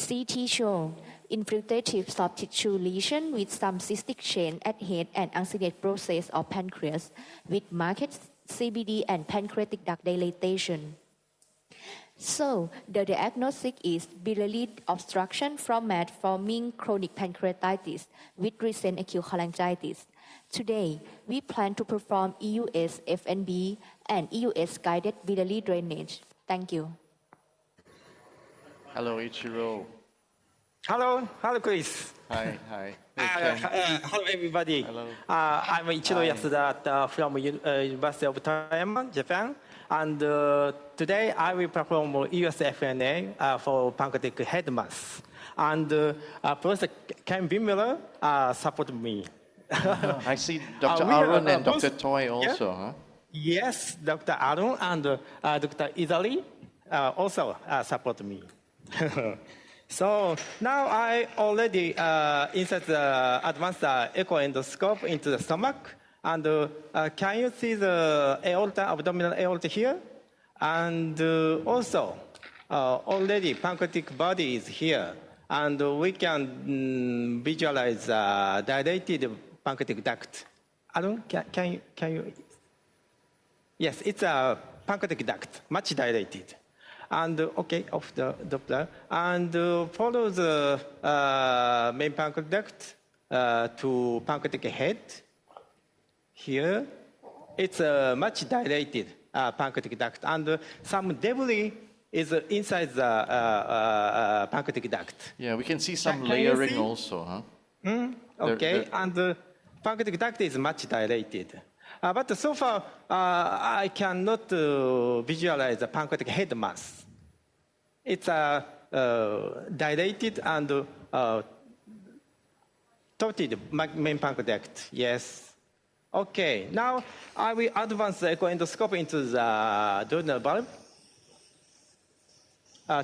CT show infiltrative soft tissue lesion with some cystic chain at head and uncinate process of pancreas with marked CBD and pancreatic duct dilatation. So, the diagnostic is biliary obstruction from mat-forming chronic pancreatitis with recent acute cholangitis. Today, we plan to perform EUS-FNB and EUS-guided biliary drainage. Thank you. Hello, Ichiro. Hello, Chris. Hi. Hello, everybody. Hello. I'm Ichiro Yasuda from University of Taiwan, Japan. And today I will perform EUS-FNB for pancreatic head mass. And Professor Ken Binmoeller support me. I see Dr. Arun and Dr. Toy also, yeah? huh? Yes, Dr. Arun and Dr. Izari also support me. So now I already insert the advanced echo endoscope into the stomach. And can you see the aorta, abdominal aorta here? And also, already pancreatic body is here. And we can visualize dilated pancreatic duct. Arun, can you? Yes, it's a pancreatic duct, much dilated. And okay, off the Doppler. And follow the main pancreatic duct to pancreatic head. Here, it's a much dilated pancreatic duct, and some debris is inside the pancreatic duct. Yeah, we can see some layering also, huh? Okay, and the pancreatic duct is much dilated. But so far, I cannot visualize the pancreatic head mass. It's dilated and torted main pancreatic duct, yes. Okay, now I will advance the echo endoscope into the duodenal valve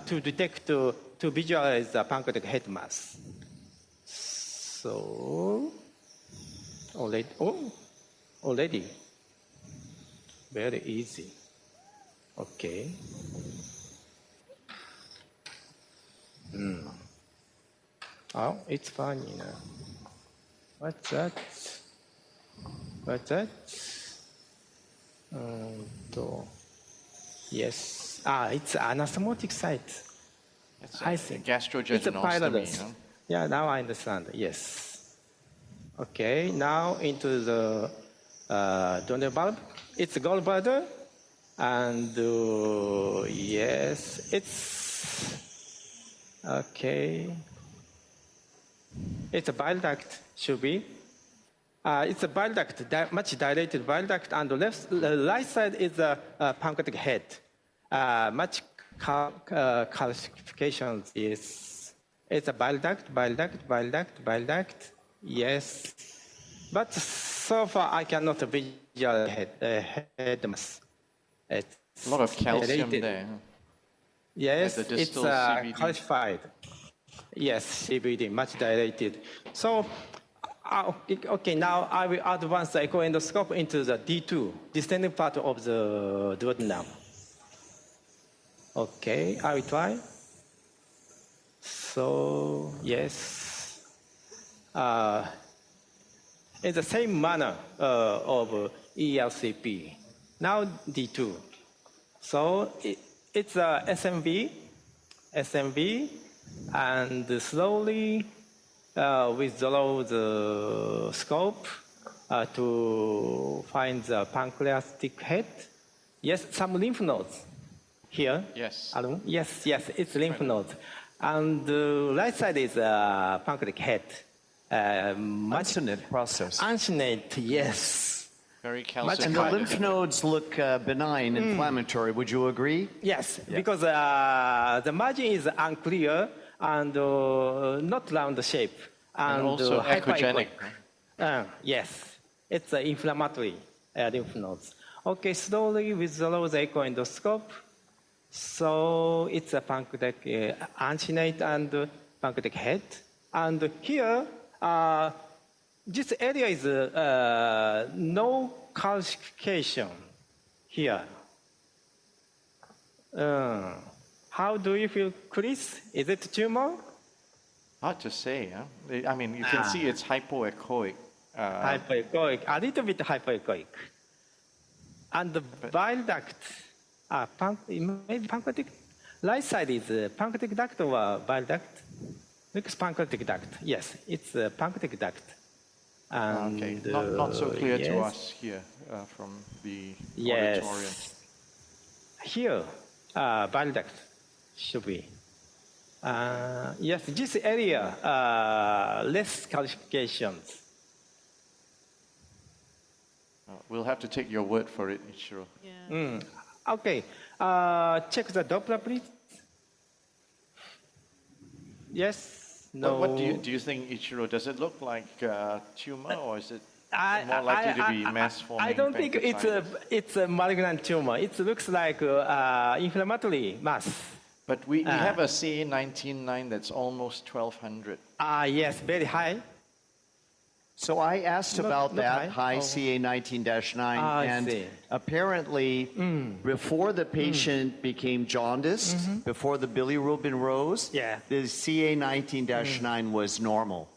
to detect, to visualize the pancreatic head mass. So, already, very easy. Okay. Oh, it's funny now. What's that? What's that? Yes. It's anastomotic site. I think. It's a pylorus. Huh? Yeah, now I understand. Yes. Okay, now into the duodenal valve. It's gallbladder. And yes, it's okay. It's a bile duct, should be. It's a bile duct, much dilated bile duct, and the right side is a pancreatic head. Much calcifications is. It's a bile duct. Yes. But so far I cannot visualize head mass. It's a lot of calcium dilated. there. Huh? Yes, it's calcified. Yes, CBD, much dilated. So, okay, now I will advance the echo endoscope into the D2, descending part of the duodenum. Okay, I will try. So, yes. In the same manner of ELCP. Now D2. So, it's a SMV, and slowly withdraw the scope to find the pancreatic head. Yes, some lymph nodes here. Yes. Yes, it's lymph nodes. And the right side is pancreatic head. Uncinate process. Uncinate, yes. Very calcified. And the lymph nodes look benign, inflammatory. Would you agree? Yes, because the margin is unclear and not round shape. And also echogenic. Yes, it's inflammatory lymph nodes. Okay, slowly withdraw the echo endoscope. So it's a pancreatic uncinate and pancreatic head. And here, this area is no calcification here. How do you feel, Chris? Is it tumor? Hard to say, huh? I mean, you can see it's hypoechoic. Hypoechoic, a little bit hypoechoic. And the bile duct, maybe pancreatic. Right side is pancreatic duct or bile duct? Looks pancreatic duct. Yes, it's a pancreatic duct. And, Okay, not so clear to us here from the auditorium. Here, bile duct should be. Yes, this area, less calcifications. We'll have to take your word for it, Ichiro. Yeah. Okay, check the Doppler, please. Yes, no. What do you think, Ichiro? Does it look like a tumor, or is it more likely to be mass-forming? I don't think it's a malignant tumor. It looks like inflammatory mass. But we have a CA19-9 that's almost 1200. Yes, very high. So I asked about not that high. high CA19-9, I and see. apparently before the patient became jaundiced, before the bilirubin rose, the CA19-9 was normal.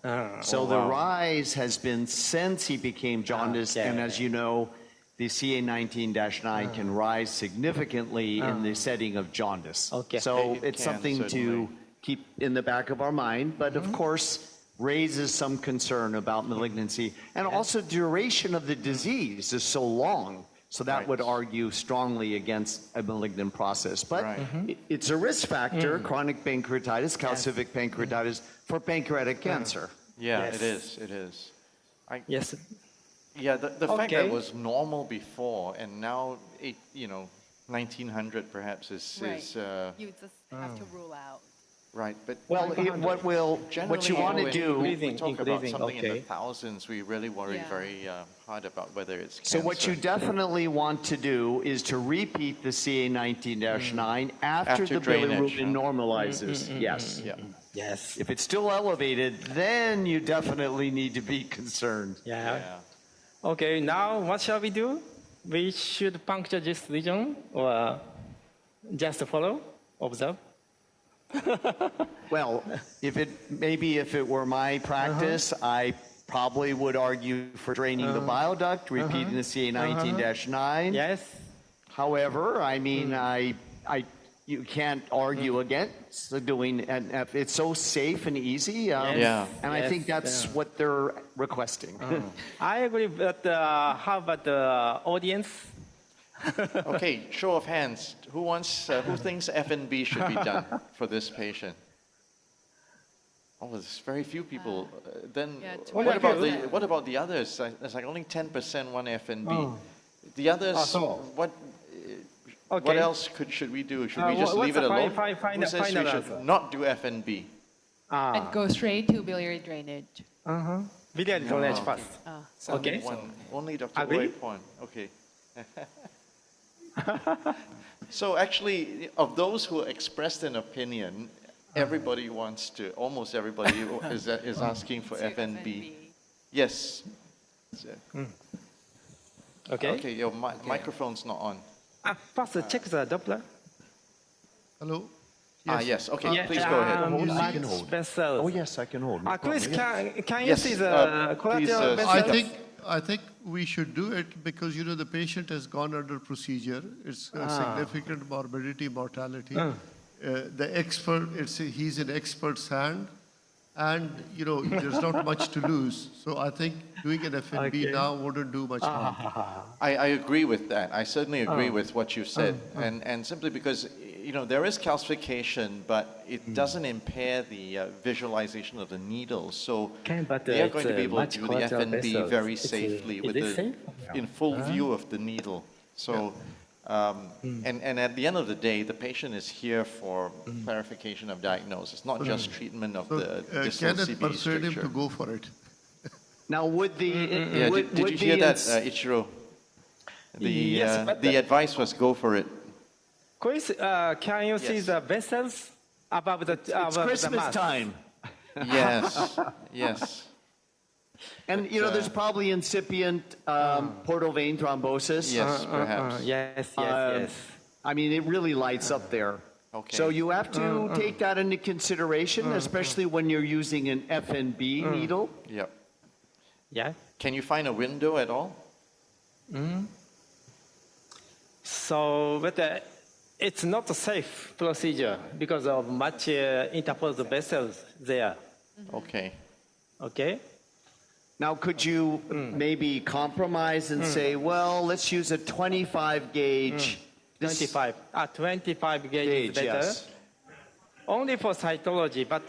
So the rise has been since he became jaundiced, and as you know, the CA19-9 can rise significantly in the setting of jaundice. So it's something to keep in the back of our mind, but of course, raises some concern about malignancy. And also duration of the disease is so long, so that would argue strongly against a malignant process. But it's a risk factor, chronic pancreatitis, calcific pancreatitis, for pancreatic cancer. Yeah, it is. It is. Yes. Yeah, the fact that it was normal before and now, 1900 perhaps is You just have to rule out. right. But Well, what you want to do. when we talk about something in the thousands, we really worry very hard about whether it's cancer. So what you definitely want to do is to repeat the CA19-9 after the drainage, bilirubin normalizes. Yes. Yeah. Yes. If it's still elevated, then you definitely need to be concerned. Yeah. Okay, now what shall we do? We should puncture this region or just follow, observe? Well, if it were my practice, I probably would argue for draining the bile duct, repeating the CA19-9. Yes. However, I mean, you can't argue against doing, and it's so safe and easy. And I think that's what they're requesting. I agree, but how about the audience? Okay, show of hands. Who thinks FNB should be done for this patient? Oh, there's very few people. Then what about the others? There's like only 10% want FNB. The others, what else should we do? Should we just leave it alone? Who says we should not do FNB? And go straight to biliary drainage. Biliary drainage first. Okay. Only Dr. Agree? Point. Okay. So actually, of those who expressed an opinion, almost everybody is asking for FNB. Yes. Okay, your microphone's not on. First, check the Doppler. Hello? Yes, okay, please go ahead. Oh, yes, I can hold. Chris, can you see the collateral vessels? I think we should do it because, the patient has gone under procedure. It's a significant morbidity, mortality. The expert, he's in expert's hand, and, there's not much to lose. So I think doing an FNB now wouldn't do much harm. I agree with that. I certainly agree with what you said. And simply because, there is calcification, but it doesn't impair the visualization of the needle. So they are going to be able to do the FNB very safely in full view of the needle. So, and at the end of the day, the patient is here for clarification of diagnosis, not just treatment of the distal Kenneth, CB persuade him stricture. to go for it. Now, would the... Did you hear that, Ichiro? The advice was go for it. Chris, can you see the vessels above the It's Christmas time. Yes, yes. And, there's probably incipient portal vein thrombosis. Yes, perhaps. Yes. I mean, it really lights up there. Okay. So you have to take that into consideration, especially when you're using an FNB needle. Yep. Yeah. Can you find a window at all? So, but it's not a safe procedure because of much interposed vessels there. Okay. Okay. Now, could you maybe compromise and say, well, let's use a 25 gauge? 25. 25 gauge is better. Yes. Only for cytology, but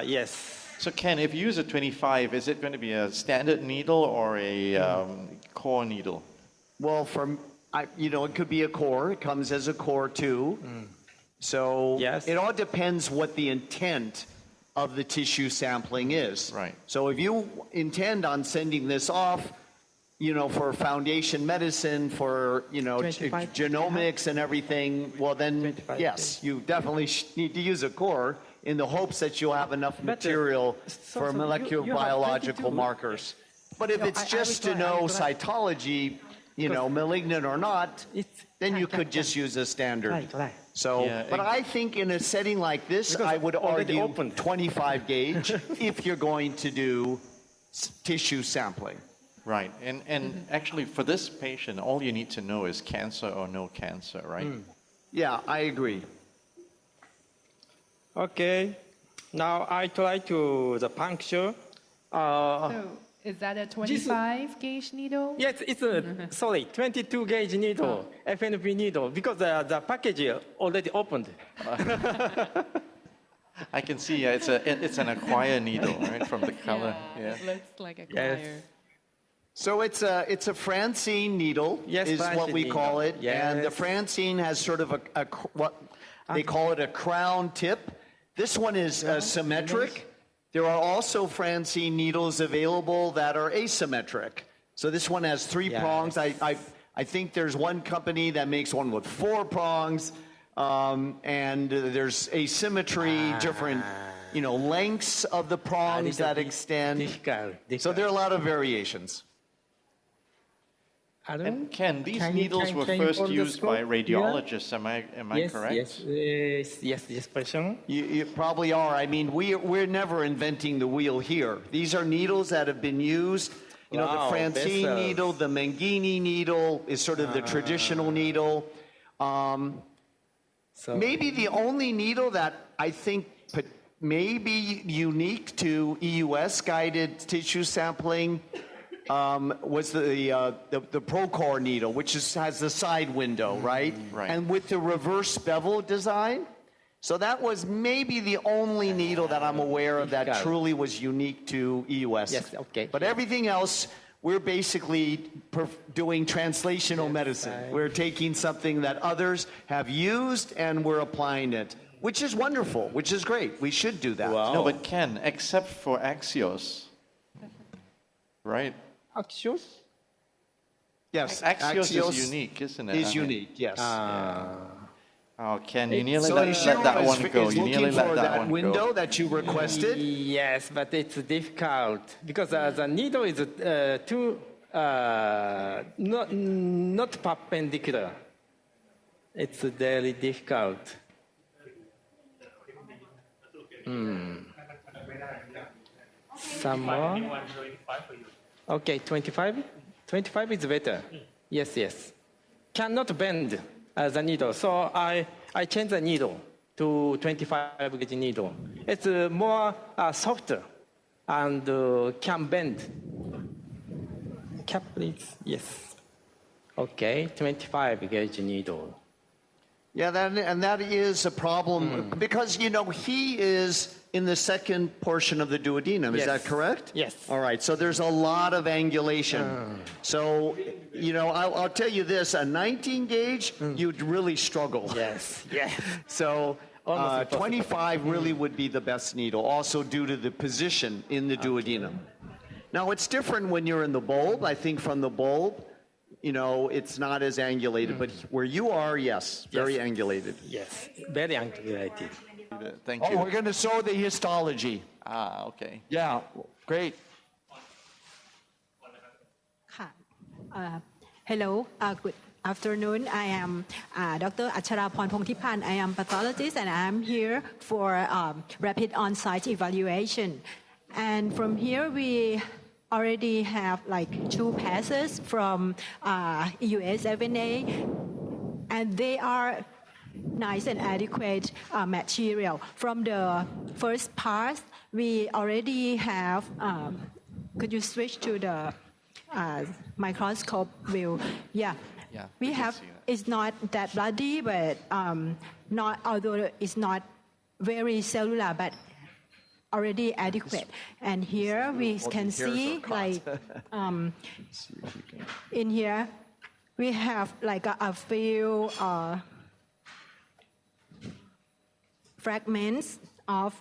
yes. So Ken, if you use a 25, is it going to be a standard needle or a core needle? Well, it could be a core. It comes as a core too. So Yes. it all depends what the intent of the tissue sampling is. Right. So if you intend on sending this off, for foundation medicine, for, 25. genomics and everything, well then, 25 yes, you definitely need to use a core in the hopes that you'll have enough material for molecular you have biological 22. markers. But if it's just to know cytology, malignant or not, then you could just use a standard. Right. So, Yeah, but I think in a setting like this, Because I would already argue opened. 25 gauge if you're going to do tissue sampling. Right. And actually, for this patient, all you need to know is cancer or no cancer, right? Yeah, I agree. Okay. Now I try to the puncture. So is that a 25 gauge needle? Yes, it's a 22 gauge needle, FNB needle, because the package already opened. I can see it's an acquire needle, right, from the color. Yeah. It looks like a Yes. choir. So it's a Francine needle, Yes, is what Francine we call needle. it. And the Yes. Francine has sort of what they call it a crown tip. This one is symmetric. There are also Francine needles available that are asymmetric. So this one has 3 Yes. prongs. I think there's one company that makes one with 4 prongs. And there's asymmetry, different, lengths of the prongs that extend. So there are a lot of variations. And Ken, these Can you- needles can- were can you first hold the used by scope? radiologists. Am I Yes, correct? yes, person. You probably are. I mean, we're never inventing the wheel here. These are needles that have been used. The Wow, Francine vessels. needle, the Mangini needle is sort of the traditional needle. So Maybe the only needle that I think may be unique to EUS-guided tissue sampling was the Procore needle, which has the side window, right? Right. And with the reverse bevel design. So that was maybe the only needle that I'm aware of that Got it. truly was unique to EUS. Yes, okay. But everything else, we're basically doing translational medicine. right. We're taking something that others have used and we're applying it, which is wonderful, which is great. We should do that. Wow. No, but Ken, except for Axios, right? Axios? Yes, Axios is unique, isn't it? Is I mean- unique, yes. Oh, Ken, you nearly So let Ishiro that is, one go. is You nearly looking let for that that one window go. that you requested. Yes, but it's difficult because the needle is too not perpendicular. It's very difficult. Some more. Okay, 25. 25 is better. Yes. Cannot bend the needle, so I change the needle to 25 gauge needle. It's more softer and can bend. Cap, please. Yes. Okay, 25 gauge needle. Yeah, that is a problem because, he is in the second portion of the duodenum. Is Yes. that correct? Yes. All right, so there's a lot of angulation. So, I'll tell you this, a 19 gauge, you'd really struggle. Yes. So, Almost impossible. 25 really would be the best needle, also due to the position in the duodenum. Now, it's different when you're in the bulb. I think from the bulb, it's not as angulated, but where you are, yes, very angulated. Yes. Very angulated. Thank Oh, you. we're going to show the histology. Okay. Yeah, great. ค่ะ Hello afternoon. I am Dr. Acharaporn Pongtipan. I am pathologist and I am here for rapid on-site evaluation. And from here we already have like 2 passes from EUS-FNB, and they are nice and adequate material. From the first pass, we already have, could you switch to the microscope view? Yeah. We have, it's not that bloody, but not, although it's not very cellular, but already adequate. And here we can see like, in here, we have like a few fragments of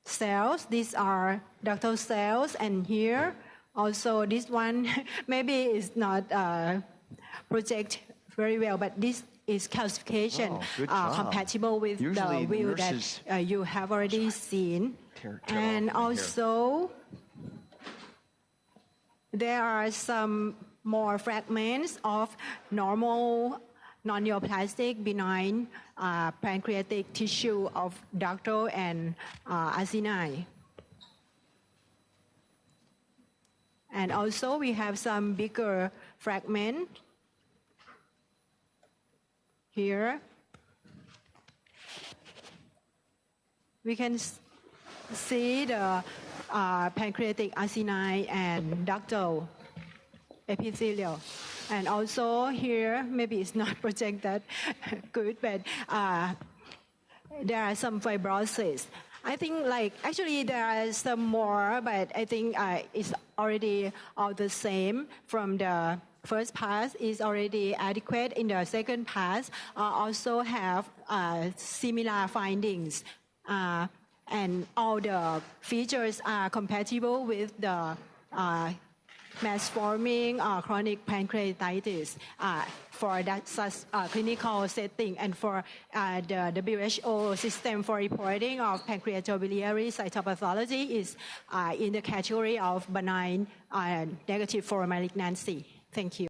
cells. These are ductal cells, and here also this one maybe is not project very well, but this is calcification compatible with the view that you have already seen. And also there are some more fragments of normal non-neoplastic benign pancreatic tissue of ductal and acini. And also we have some bigger fragment here. We can see the pancreatic acini and ductal epithelial. And also here, maybe it's not project that good, but there are some fibrosis. I think like, actually there are some more, but I think it's already all the same. From the first pass is already adequate. In the second pass, also have similar findings. And all the features are compatible with the mass-forming chronic pancreatitis for that such clinical setting, and for the WHO system for reporting of pancreatobiliary cytopathology is in the category of benign negative for malignancy. Thank you.